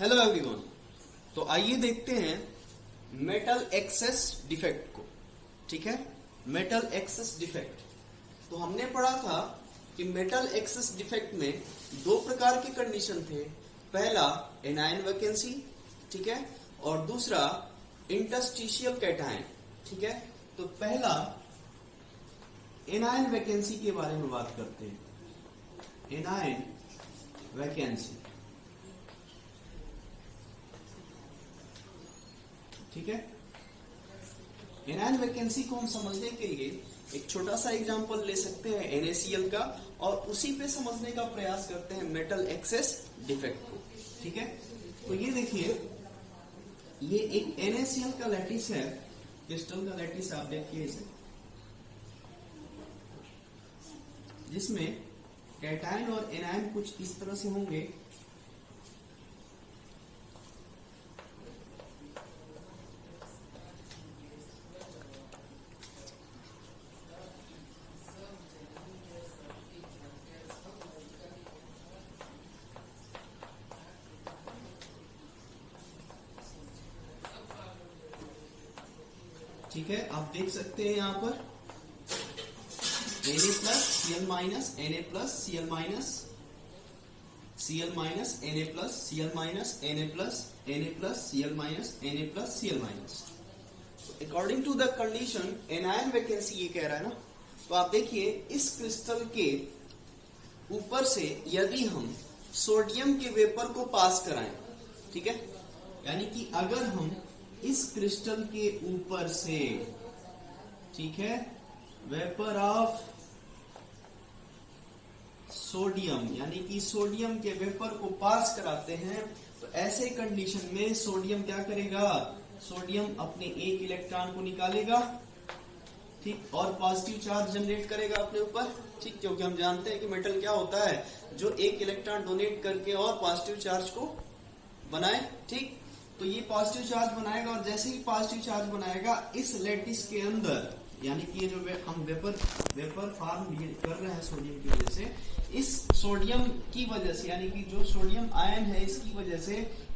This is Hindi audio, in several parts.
Hello everyone. तो आइए देखते हैं मेटल एक्सेस डिफेक्ट को। ठीक है, मेटल एक्सेस डिफेक्ट। तो हमने पढ़ा था कि मेटल एक्सेस डिफेक्ट में दो प्रकार के कंडीशन थे। पहला एनायन वैकेंसी, ठीक है, और दूसरा इंटरस्टिशियल कैटायन। ठीक है, तो पहला एनायन वैकेंसी के बारे में बात करते हैं। एनायन वैकेंसी, ठीक है। एनायन वैकेंसी को हम समझने के लिए एक छोटा सा एग्जांपल ले सकते हैं NaCl का, और उसी पे समझने का प्रयास करते हैं मेटल एक्सेस डिफेक्ट को। ठीक है, तो ये देखिए, ये एक NaCl का लैटिस है, क्रिस्टल का लैटिस आप देखिए इसे, जिसमें कैटायन और एनायन कुछ इस तरह से होंगे। ठीक है, आप देख सकते हैं यहां पर Na plus Cl minus Na plus Cl minus Cl minus Na plus Cl minus Na plus Cl minus Na plus Cl minus. According to the condition anion vacancy ये कह रहा है ना। तो आप देखिए, इस क्रिस्टल के ऊपर से यदि हम सोडियम के वेपर को पास कराएं, ठीक है, यानी कि अगर हम इस क्रिस्टल के ऊपर से, ठीक है, वेपर ऑफ सोडियम यानी कि सोडियम के वेपर को पास कराते हैं, तो ऐसे कंडीशन में सोडियम क्या करेगा? सोडियम अपने एक इलेक्ट्रॉन को निकालेगा, ठीक, और पॉजिटिव चार्ज जनरेट करेगा अपने ऊपर, ठीक, क्योंकि हम जानते हैं कि मेटल क्या होता है, जो एक इलेक्ट्रॉन डोनेट करके और पॉजिटिव चार्ज को बनाए। ठीक, तो ये पॉजिटिव चार्ज बनाएगा, और जैसे ही पॉजिटिव चार्ज बनाएगा इस लैटिस के अंदर, यानी कि ये जो हम वेपर फॉर्म कर रहे हैं सोडियम की वजह से, इस सोडियम की वजह से, यानी कि जो सोडियम आयन है इसकी वजह से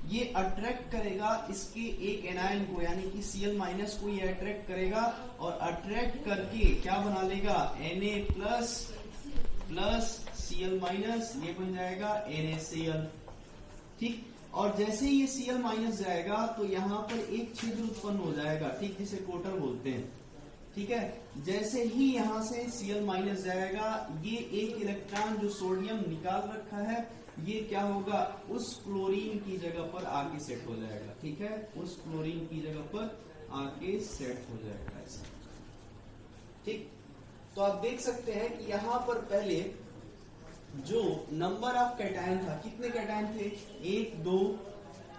ये अट्रैक्ट करेगा इसके एक एनायन को, यानी कि Cl माइनस को ये अट्रैक्ट करेगा, और अट्रैक्ट करके क्या बना लेगा? Na plus plus Cl minus, ये बन जाएगा NaCl। ठीक, और जैसे ही ये Cl माइनस जाएगा तो यहाँ पर एक छिद्र उत्पन्न हो जाएगा, ठीक, जिसे कोटर बोलते हैं। ठीक है, जैसे ही यहाँ से Cl माइनस जाएगा, ये एक इलेक्ट्रॉन जो सोडियम निकाल रखा है, ये क्या होगा? उस क्लोरीन की जगह पर आके सेट हो जाएगा। ठीक है, उस क्लोरीन की जगह पर आके सेट हो जाएगा ऐसा। ठीक, तो आप देख सकते हैं कि यहाँ पर पहले जो नंबर ऑफ कैटायन था, कितने कैटायन थे? 1 2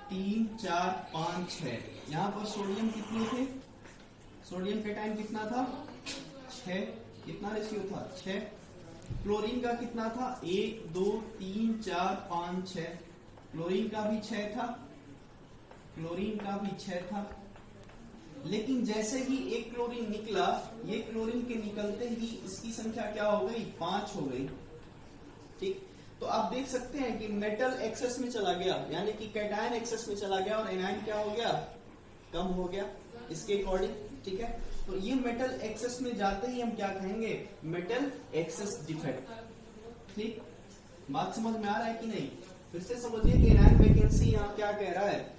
3 4 5 6। यहाँ पर सोडियम कितने थे? सोडियम कैटायन कितना था? 6। कितना रेशियो था? 6। क्लोरीन का कितना था? 1 2 3 4 5 6। क्लोरीन का भी 6 था, क्लोरीन का भी 6 था। लेकिन जैसे ही एक क्लोरीन निकला, ये क्लोरीन के निकलते ही इसकी संख्या क्या हो गई? 5 हो गई। ठीक, तो आप देख सकते हैं कि मेटल एक्सेस में चला गया, यानी कि कैटायन एक्सेस में चला गया, और एनायन क्या हो गया? कम हो गया इसके अकॉर्डिंग। ठीक है, तो ये मेटल एक्सेस में जाते ही हम क्या कहेंगे? Metal access defect. ठीक, बात समझ में आ रहा है कि नहीं? फिर से समझिए कि एनायन वैकेंसी यहाँ क्या कह रहा है।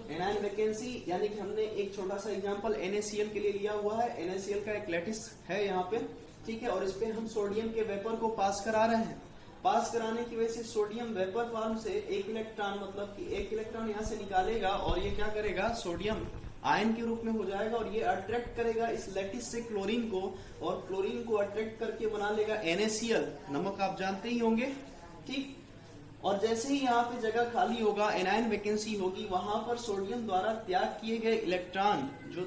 एनायन वैकेंसी यानी कि हमने एक छोटा सा एग्जांपल NaCl के लिए लिया हुआ है। NaCl का एक लैटिस है यहाँ पे, ठीक है, और इस पे हम सोडियम के वेपर को पास करा रहे हैं। पास कराने की वजह से सोडियम वेपर फॉर्म से एक इलेक्ट्रॉन, मतलब कि एक इलेक्ट्रॉन यहाँ से निकालेगा, और ये क्या करेगा? सोडियम आयन के रूप में हो जाएगा, और ये अट्रैक्ट करेगा इस लैटिस से क्लोरीन को, और क्लोरीन को अट्रैक्ट करके बना लेगा NaCl, नमक आप जानते ही होंगे। ठीक, और जैसे ही यहाँ पे जगह खाली होगा, एनायन वैकेंसी होगी, वहां पर सोडियम द्वारा त्याग किए गए इलेक्ट्रॉन जो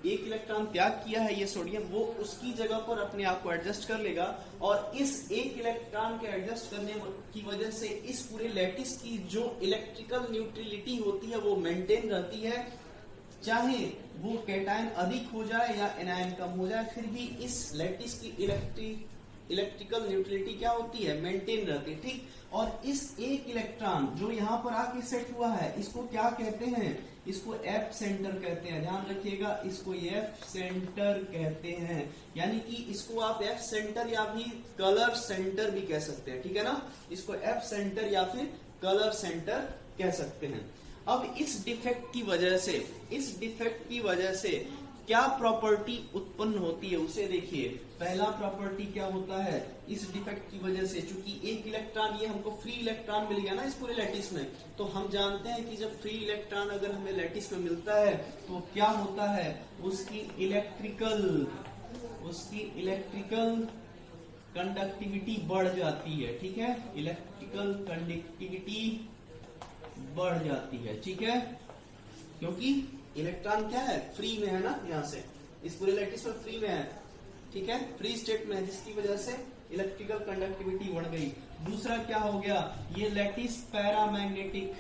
एक इलेक्ट्रॉन त्याग किया है ये सोडियम, वो उसकी जगह पर अपने आप को एडजस्ट कर लेगा, और इस एक इलेक्ट्रॉन के एडजस्ट करने की वजह से इस पूरे लैटिस की जो इलेक्ट्रिकल न्यूट्रलिटी होती है वो मेंटेन रहती है। चाहे वो कैटायन अधिक हो जाए या एनायन कम हो जाए, फिर भी इस लैटिस की इलेक्ट्रिकल न्यूट्रलिटी क्या होती है, मेंटेन रहती है, ठीक। और इस एक इलेक्ट्रॉन जो यहाँ पर आके सेट हुआ है इसको क्या कहते हैं, इसको एफ सेंटर कहते हैं, ध्यान रखिएगा, इसको एफ सेंटर कहते हैं। यानी कि इसको आप एफ सेंटर या भी कलर सेंटर भी कह सकते हैं, ठीक है ना, इसको एफ सेंटर या फिर कलर सेंटर कह सकते हैं। अब इस डिफेक्ट की वजह से क्या प्रॉपर्टी उत्पन्न होती है उसे देखिए। पहला प्रॉपर्टी क्या होता है, इस डिफेक्ट की वजह से, चूंकि एक इलेक्ट्रॉन, ये हमको फ्री इलेक्ट्रॉन मिल गया ना इस पूरे लैटिस में, तो हम जानते हैं कि जब फ्री इलेक्ट्रॉन अगर हमें लैटिस में मिलता है तो क्या होता है, उसकी इलेक्ट्रिकल कंडक्टिविटी बढ़ जाती है, ठीक है, इलेक्ट्रिकल कंडक्टिविटी बढ़ जाती है, ठीक है, क्योंकि इलेक्ट्रॉन क्या है, फ्री में है ना, यहाँ से इस पूरे लैटिस में फ्री में है, ठीक है, फ्री स्टेट में है, जिसकी वजह से इलेक्ट्रिकल कंडक्टिविटी बढ़ गई। दूसरा क्या हो गया, ये लैटिस पैरामैग्नेटिक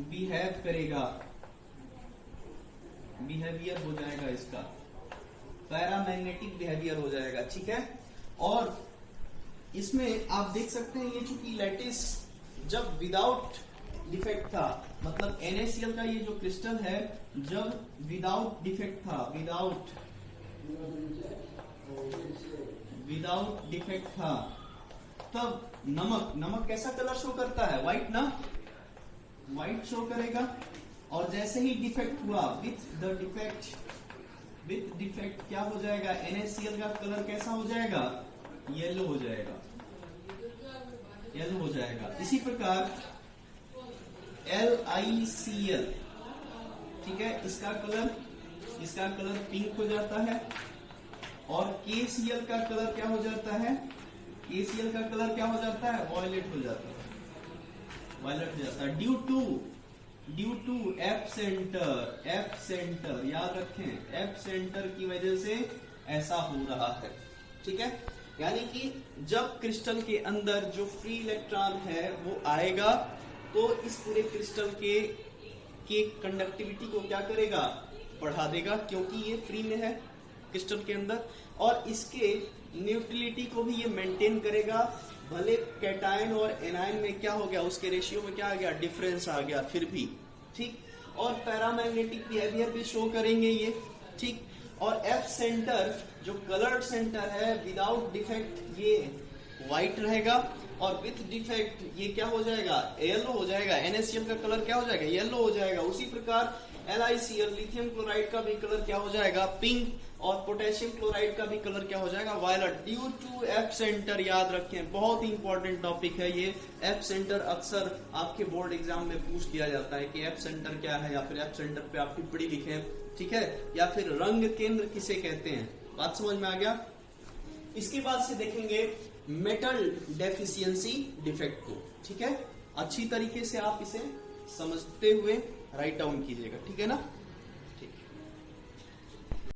बिहेव करेगा, बिहेवियर हो जाएगा इसका, पैरामैग्नेटिक बिहेवियर हो जाएगा, ठीक है। और इसमें आप देख सकते हैं ये चूंकि लैटिस जब विदाउट डिफेक्ट था, मतलब NaCl का ये जो क्रिस्टल है जब विदाउट डिफेक्ट था, विदाउट डिफेक्ट था, तब नमक कैसा कलर शो करता है, व्हाइट ना, व्हाइट शो करेगा। और जैसे ही डिफेक्ट हुआ, विथ डिफेक्ट क्या हो जाएगा, NaCl का कलर कैसा हो जाएगा, येलो हो जाएगा। इसी प्रकार LiCl, ठीक है, इसका कलर पिंक हो जाता है। और KCl का कलर क्या हो जाता है, वॉयलेट हो जाता है, ड्यू टू एफ सेंटर, याद रखें, एफ सेंटर की वजह से ऐसा हो रहा है, ठीक है। यानी कि जब क्रिस्टल के अंदर जो फ्री इलेक्ट्रॉन है वो आएगा तो इस पूरे क्रिस्टल के कंडक्टिविटी को क्या करेगा, बढ़ा देगा, क्योंकि ये फ्री में है क्रिस्टल के अंदर, और इसके न्यूट्रलिटी को भी ये मेंटेन करेगा। भले कैटायन और एनायन में क्या हो गया, उसके रेशियो में क्या आ गया, डिफरेंस आ गया, फिर भी ठीक। और पैरामैग्नेटिक बिहेवियर भी शो करेंगे ये, ठीक। और एफ सेंटर जो कलर्ड सेंटर है, विदाउट डिफेक्ट ये व्हाइट रहेगा, और विथ डिफेक्ट ये क्या हो जाएगा, येलो हो जाएगा। NaCl का कलर क्या हो जाएगा, येलो हो जाएगा। उसी प्रकार LiCl लिथियम क्लोराइड का भी कलर क्या हो जाएगा, पिंक, और पोटेशियम क्लोराइड का भी कलर क्या हो जाएगा, violet, due to F centre. याद रखें, बहुत ही इंपॉर्टेंट टॉपिक है ये। एफ सेंटर अक्सर आपके बोर्ड एग्जाम में पूछ दिया जाता है कि एफ सेंटर क्या है, या फिर एफ सेंटर पे आप टिप्पणी लिखें, ठीक है, या फिर रंग केंद्र किसे कहते हैं। बात समझ में आ गया। इसके बाद से देखेंगे मेटल डेफिशिएंसी डिफेक्ट को, ठीक है। अच्छी तरीके से आप इसे समझते हुए राइट डाउन कीजिएगा, ठीक है ना।